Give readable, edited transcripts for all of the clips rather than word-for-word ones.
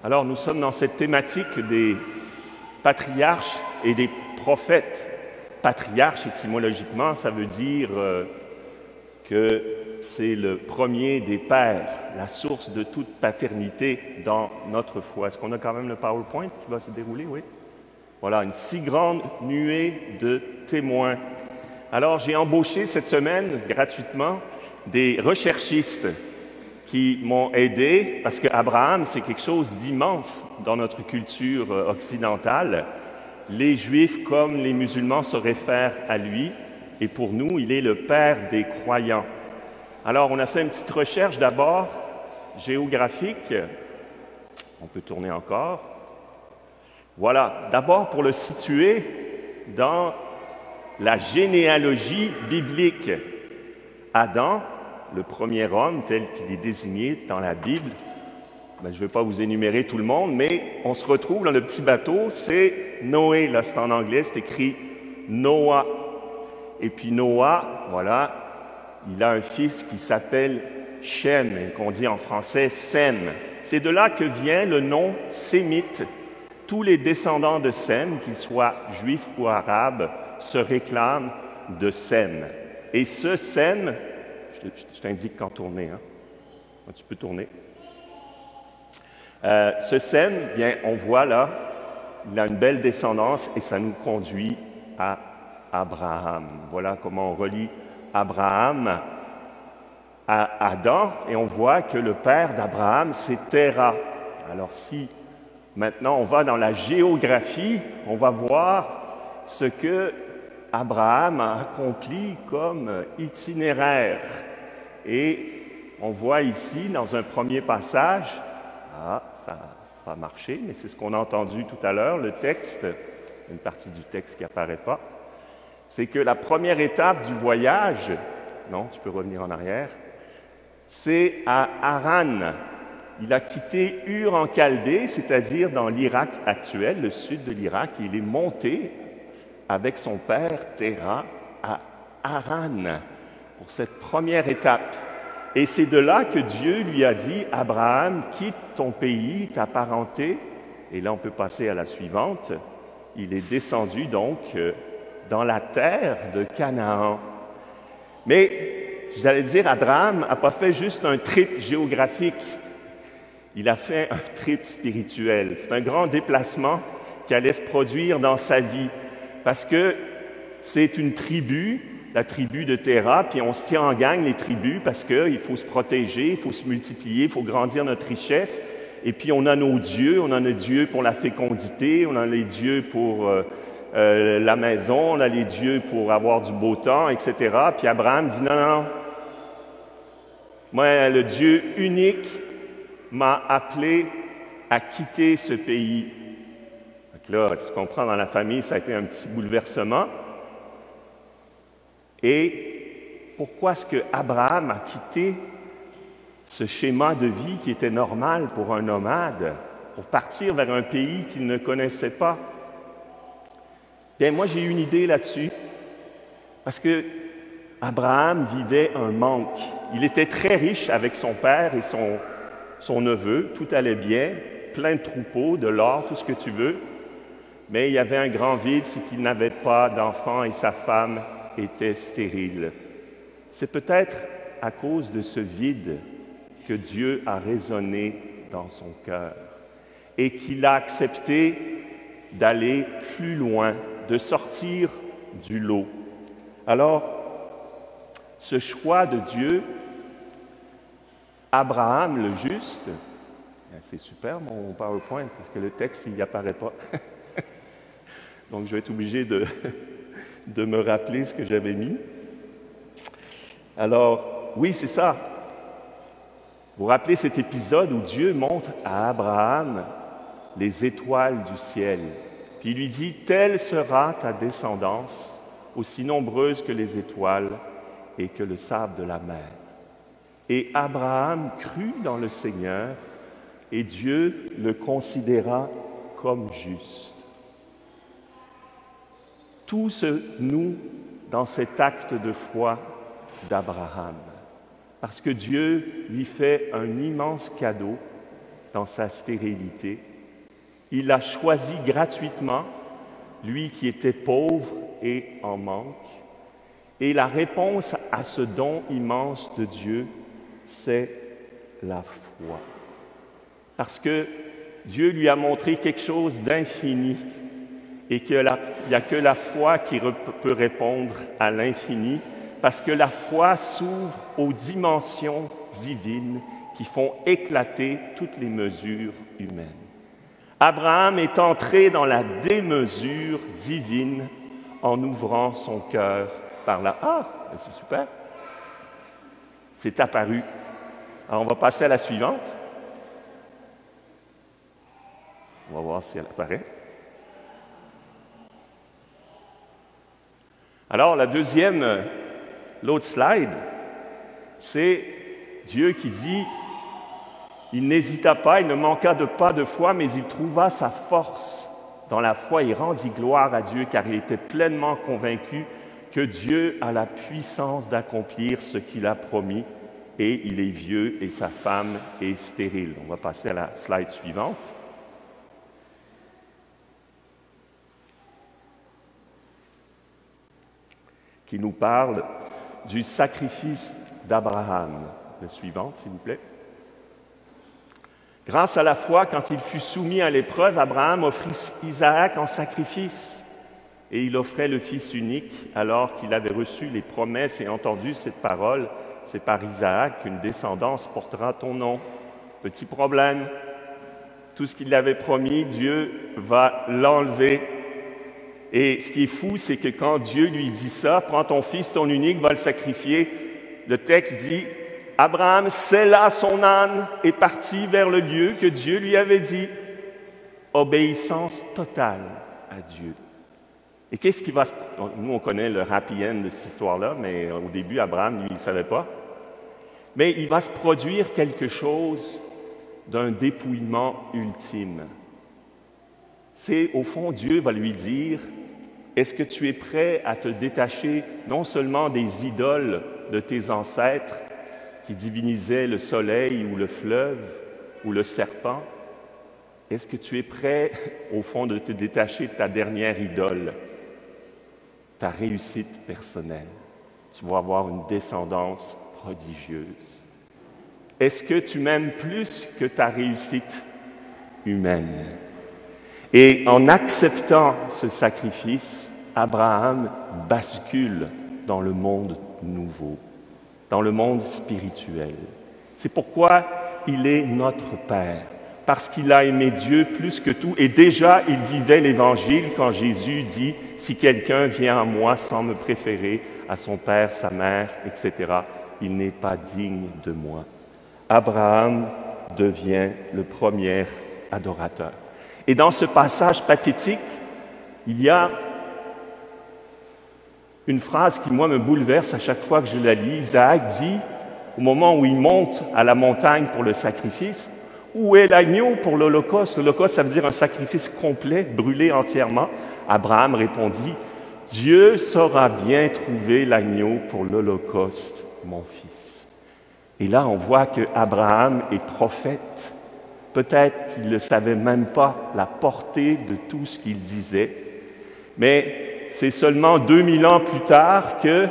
Alors, nous sommes dans cette thématique des patriarches et des prophètes. Patriarche, étymologiquement, ça veut dire que c'est le premier des pères, la source de toute paternité dans notre foi. Est-ce qu'on a quand même le PowerPoint qui va se dérouler? Oui. Voilà, une si grande nuée de témoins. Alors, j'ai embauché cette semaine, gratuitement, des recherchistes qui m'ont aidé, parce qu'Abraham, c'est quelque chose d'immense dans notre culture occidentale. Les Juifs, comme les musulmans, se réfèrent à lui, et pour nous, il est le père des croyants. Alors, on a fait une petite recherche d'abord géographique. On peut tourner encore. Voilà, d'abord pour le situer dans la généalogie biblique. Adam, le premier homme tel qu'il est désigné dans la Bible, je ne vais pas vous énumérer tout le monde, mais on se retrouve dans le petit bateau, c'est Noé, là c'est en anglais, c'est écrit Noah. Et puis Noah, voilà, il a un fils qui s'appelle Shem, et qu'on dit en français Sem. C'est de là que vient le nom sémite. Tous les descendants de Sem, qu'ils soient juifs ou arabes, se réclament de Sem. Et ce Sem, je t'indique quand tourner, hein? Tu peux tourner. Ce Sem, bien, on voit là, il a une belle descendance et ça nous conduit à Abraham. Voilà comment on relie Abraham à Adam et on voit que le père d'Abraham, c'est Terah. Alors si maintenant on va dans la géographie, on va voir ce que Abraham a accompli comme itinéraire. Et on voit ici, dans un premier passage, ça n'a pas marché, mais c'est ce qu'on a entendu tout à l'heure, le texte, une partie du texte qui n'apparaît pas, c'est que la première étape du voyage, non, tu peux revenir en arrière, c'est à Haran. Il a quitté Ur en Chaldée, c'est-à-dire dans l'Irak actuel, le sud de l'Irak, et il est monté avec son père Terah à Haran pour cette première étape. Et c'est de là que Dieu lui a dit, Abraham, quitte ton pays, ta parenté. Et là, on peut passer à la suivante. Il est descendu donc dans la terre de Canaan. Mais, j'allais dire, Abraham n'a pas fait juste un trip géographique. Il a fait un trip spirituel. C'est un grand déplacement qui allait se produire dans sa vie. Parce que c'est une tribu, la tribu de Terah, puis on se tient en gang, les tribus, parce qu'il faut se protéger, il faut se multiplier, il faut grandir notre richesse. Et puis on a nos dieux, on a les dieux pour la fécondité, on a les dieux pour la maison, on a les dieux pour avoir du beau temps, etc. Puis Abraham dit non, moi, le Dieu unique m'a appelé à quitter ce pays. Donc là, tu comprends, dans la famille, ça a été un petit bouleversement. Et pourquoi est-ce que Abraham a quitté ce schéma de vie qui était normal pour un nomade, pour partir vers un pays qu'il ne connaissait pas? Bien, moi, j'ai une idée là-dessus, parce que Abraham vivait un manque. Il était très riche avec son père et son neveu, tout allait bien, plein de troupeaux, de l'or, tout ce que tu veux, mais il y avait un grand vide, c'est qu'il n'avait pas d'enfants et sa femme était stérile. C'est peut-être à cause de ce vide que Dieu a résonné dans son cœur et qu'il a accepté d'aller plus loin, de sortir du lot. Alors, ce choix de Dieu, Abraham le juste, c'est super mon PowerPoint parce que le texte, il n'y apparaît pas. Donc, je vais être obligé de me rappeler ce que j'avais mis. Alors, oui, c'est ça. Vous vous rappelez cet épisode où Dieu montre à Abraham les étoiles du ciel. Puis il lui dit, « Telle sera ta descendance, aussi nombreuse que les étoiles et que le sable de la mer. » Et Abraham crut dans le Seigneur et Dieu le considéra comme juste. Tout se noue dans cet acte de foi d'Abraham, parce que Dieu lui fait un immense cadeau, dans sa stérilité. Il l'a choisi gratuitement, lui qui était pauvre et en manque. Et la réponse à ce don immense de Dieu, c'est la foi. Parce que Dieu lui a montré quelque chose d'infini et qu'il n'y a que la foi qui peut répondre à l'infini, parce que la foi s'ouvre aux dimensions divines qui font éclater toutes les mesures humaines. Abraham est entré dans la démesure divine en ouvrant son cœur par là. Ah, c'est super! C'est apparu. Alors, on va passer à la suivante. On va voir si elle apparaît. Alors, la deuxième, l'autre slide, c'est Dieu qui dit « Il n'hésita pas, il ne manqua pas de foi, mais il trouva sa force dans la foi et rendit gloire à Dieu, car il était pleinement convaincu que Dieu a la puissance d'accomplir ce qu'il a promis, et il est vieux et sa femme est stérile. » On va passer à la slide suivante. Qui nous parle du sacrifice d'Abraham. La suivante, s'il vous plaît. Grâce à la foi, quand il fut soumis à l'épreuve, Abraham offrit Isaac en sacrifice. Et il offrait le fils unique alors qu'il avait reçu les promesses et entendu cette parole. C'est par Isaac qu'une descendance portera ton nom. Petit problème. Tout ce qu'il avait promis, Dieu va l'enlever. Et ce qui est fou, c'est que quand Dieu lui dit ça, prends ton fils, ton unique, va le sacrifier, le texte dit, Abraham sella son âne et partit vers le lieu que Dieu lui avait dit. Obéissance totale à Dieu. Et qu'est-ce qui va se... Nous, on connaît le happy end de cette histoire-là, mais au début, Abraham, lui, il ne savait pas. Mais il va se produire quelque chose d'un dépouillement ultime. C'est, au fond, Dieu va lui dire, est-ce que tu es prêt à te détacher non seulement des idoles de tes ancêtres qui divinisaient le soleil ou le fleuve ou le serpent? Est-ce que tu es prêt, au fond, de te détacher de ta dernière idole, ta réussite personnelle? Tu vas avoir une descendance prodigieuse. Est-ce que tu m'aimes plus que ta réussite humaine? Et en acceptant ce sacrifice, Abraham bascule dans le monde nouveau, dans le monde spirituel. C'est pourquoi il est notre Père, parce qu'il a aimé Dieu plus que tout. Et déjà, il vivait l'Évangile quand Jésus dit « Si quelqu'un vient à moi sans me préférer à son père, sa mère, etc., il n'est pas digne de moi. » Abraham devient le premier adorateur. Et dans ce passage pathétique, il y a une phrase qui, moi, me bouleverse à chaque fois que je la lis. Isaac dit, au moment où il monte à la montagne pour le sacrifice, « Où est l'agneau pour l'Holocauste » L'Holocauste, ça veut dire un sacrifice complet, brûlé entièrement. Abraham répondit, « Dieu saura bien trouver l'agneau pour l'Holocauste, mon fils. » Et là, on voit qu'Abraham est prophète. Peut-être qu'il ne savait même pas la portée de tout ce qu'il disait, mais c'est seulement 2000 ans plus tard que,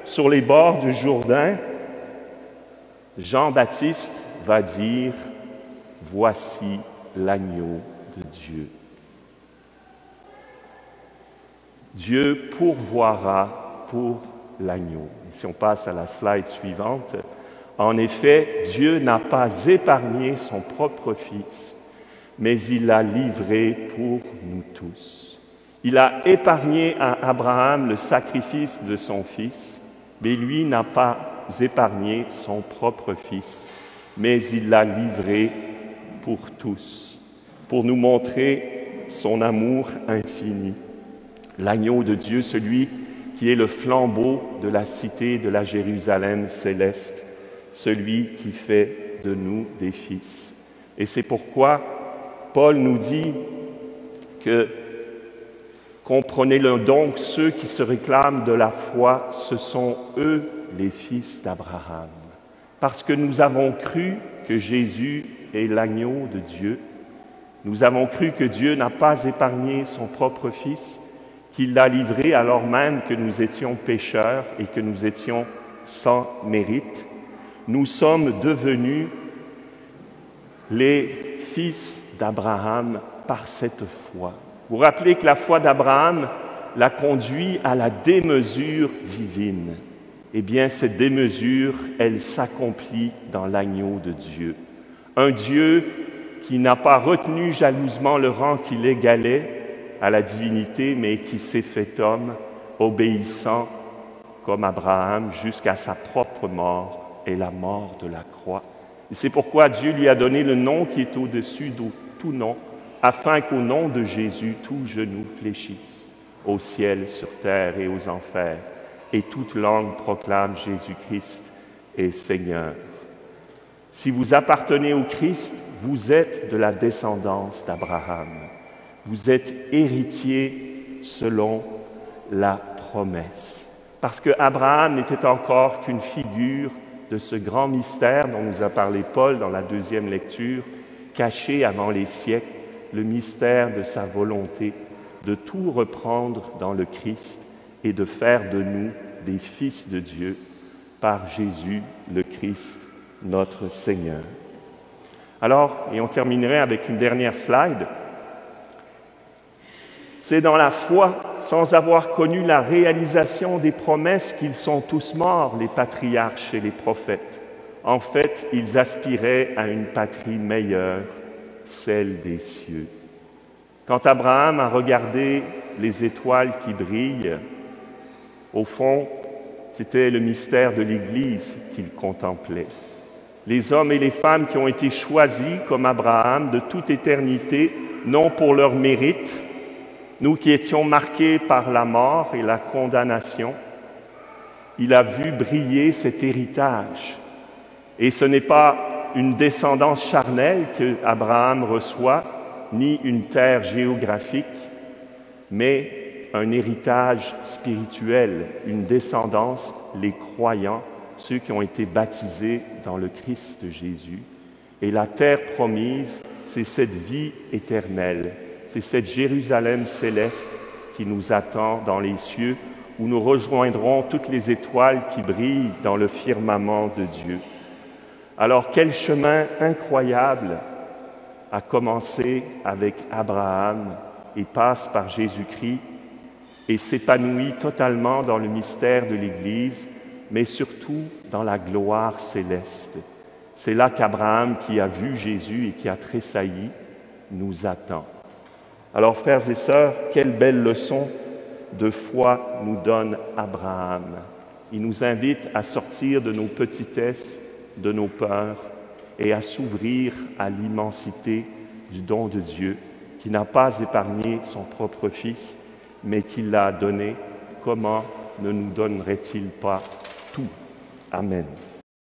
sur les bords du Jourdain, Jean-Baptiste va dire « Voici l'agneau de Dieu ». Dieu pourvoira pour l'agneau. Si on passe à la slide suivante, en effet, Dieu n'a pas épargné son propre Fils, mais il l'a livré pour nous tous. Il a épargné à Abraham le sacrifice de son Fils, mais lui n'a pas épargné son propre Fils, mais il l'a livré pour tous, pour nous montrer son amour infini. L'agneau de Dieu, celui qui est le flambeau de la cité de la Jérusalem céleste, celui qui fait de nous des fils. Et c'est pourquoi Paul nous dit que comprenez-le donc, ceux qui se réclament de la foi, ce sont eux les fils d'Abraham. Parce que nous avons cru que Jésus est l'agneau de Dieu. Nous avons cru que Dieu n'a pas épargné son propre Fils, qu'il l'a livré alors même que nous étions pécheurs et que nous étions sans mérite. Nous sommes devenus les fils d'Abraham par cette foi. Vous vous rappelez que la foi d'Abraham l'a conduit à la démesure divine. Eh bien, cette démesure, elle s'accomplit dans l'agneau de Dieu. Un Dieu qui n'a pas retenu jalousement le rang qui l'égalait à la divinité, mais qui s'est fait homme, obéissant comme Abraham jusqu'à sa propre mort et la mort de la croix. Et c'est pourquoi Dieu lui a donné le nom qui est au-dessus de tout nom, afin qu'au nom de Jésus, tout genou fléchisse, au ciel, sur terre et aux enfers, et toute langue proclame Jésus-Christ est Seigneur. Si vous appartenez au Christ, vous êtes de la descendance d'Abraham. Vous êtes héritier selon la promesse. Parce que Abraham n'était encore qu'une figure de ce grand mystère dont nous a parlé Paul dans la deuxième lecture, caché avant les siècles, le mystère de sa volonté de tout reprendre dans le Christ et de faire de nous des fils de Dieu par Jésus le Christ, notre Seigneur. Alors, et on terminerait avec une dernière slide, c'est dans la foi, sans avoir connu la réalisation des promesses, qu'ils sont tous morts, les patriarches et les prophètes. En fait, ils aspiraient à une patrie meilleure, celle des cieux. Quand Abraham a regardé les étoiles qui brillent, au fond, c'était le mystère de l'Église qu'il contemplait. Les hommes et les femmes qui ont été choisis, comme Abraham, de toute éternité, non pour leur mérite, nous qui étions marqués par la mort et la condamnation, il a vu briller cet héritage. Et ce n'est pas une descendance charnelle que Abraham reçoit, ni une terre géographique, mais un héritage spirituel, une descendance, les croyants, ceux qui ont été baptisés dans le Christ Jésus. Et la terre promise, c'est cette vie éternelle. C'est cette Jérusalem céleste qui nous attend dans les cieux, où nous rejoindrons toutes les étoiles qui brillent dans le firmament de Dieu. Alors, quel chemin incroyable a commencé avec Abraham et passe par Jésus-Christ et s'épanouit totalement dans le mystère de l'Église, mais surtout dans la gloire céleste. C'est là qu'Abraham, qui a vu Jésus et qui a tressailli, nous attend. Alors, frères et sœurs, quelle belle leçon de foi nous donne Abraham. Il nous invite à sortir de nos petitesses, de nos peurs, et à s'ouvrir à l'immensité du don de Dieu, qui n'a pas épargné son propre Fils, mais qui l'a donné. Comment ne nous donnerait-il pas tout? Amen.